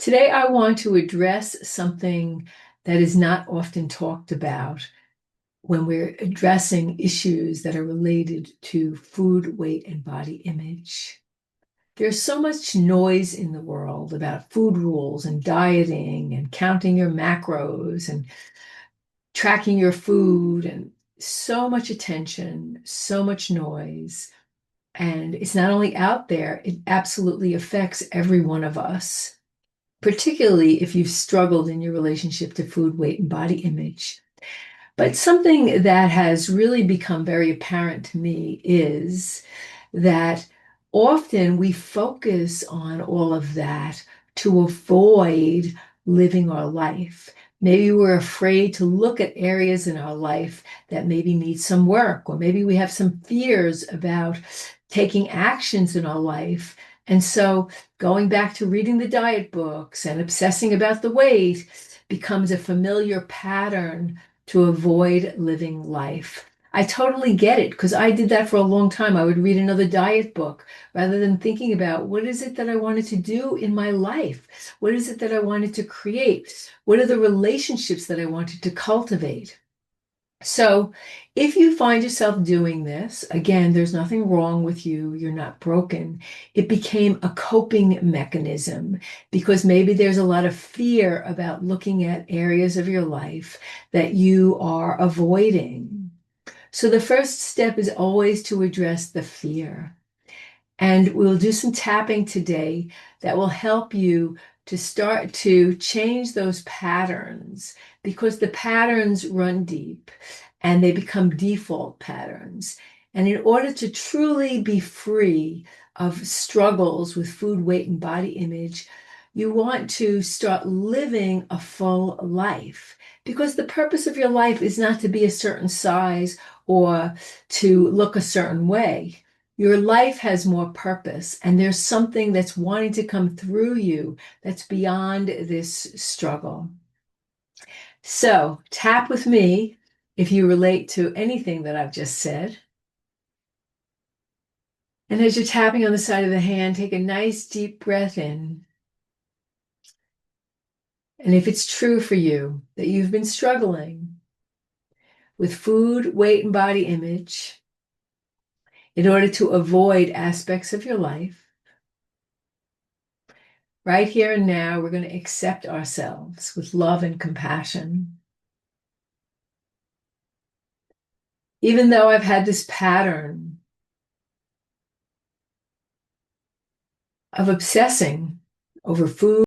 Today, I want to address something that is not often talked about when we're addressing issues that are related to food, weight, and body image. There's so much noise in the world about food rules and dieting and counting your macros and tracking your food, and so much attention, so much noise. And it's not only out there, it absolutely affects every one of us, particularly if you've struggled in your relationship to food, weight, and body image. But something that has really become very apparent to me is that often we focus on all of that to avoid living our life. Maybe we're afraid to look at areas in our life that maybe need some work, or maybe we have some fears about taking actions in our life. And so going back to reading the diet books and obsessing about the weight becomes a familiar pattern to avoid living life. I totally get it because I did that for a long time. I would read another diet book rather than thinking about what is it that I wanted to do in my life? What is it that I wanted to create? What are the relationships that I wanted to cultivate? So, if you find yourself doing this, again, there's nothing wrong with you. You're not broken. It became a coping mechanism because maybe there's a lot of fear about looking at areas of your life that you are avoiding. So, the first step is always to address the fear. And we'll do some tapping today that will help you to start to change those patterns because the patterns run deep and they become default patterns. And in order to truly be free of struggles with food, weight, and body image, you want to start living a full life because the purpose of your life is not to be a certain size or to look a certain way. Your life has more purpose, and there's something that's wanting to come through you that's beyond this struggle. So, tap with me if you relate to anything that I've just said. And as you're tapping on the side of the hand, take a nice deep breath in. And if it's true for you that you've been struggling with food, weight, and body image in order to avoid aspects of your life, right here and now, we're going to accept ourselves with love and compassion. Even though I've had this pattern of obsessing over food,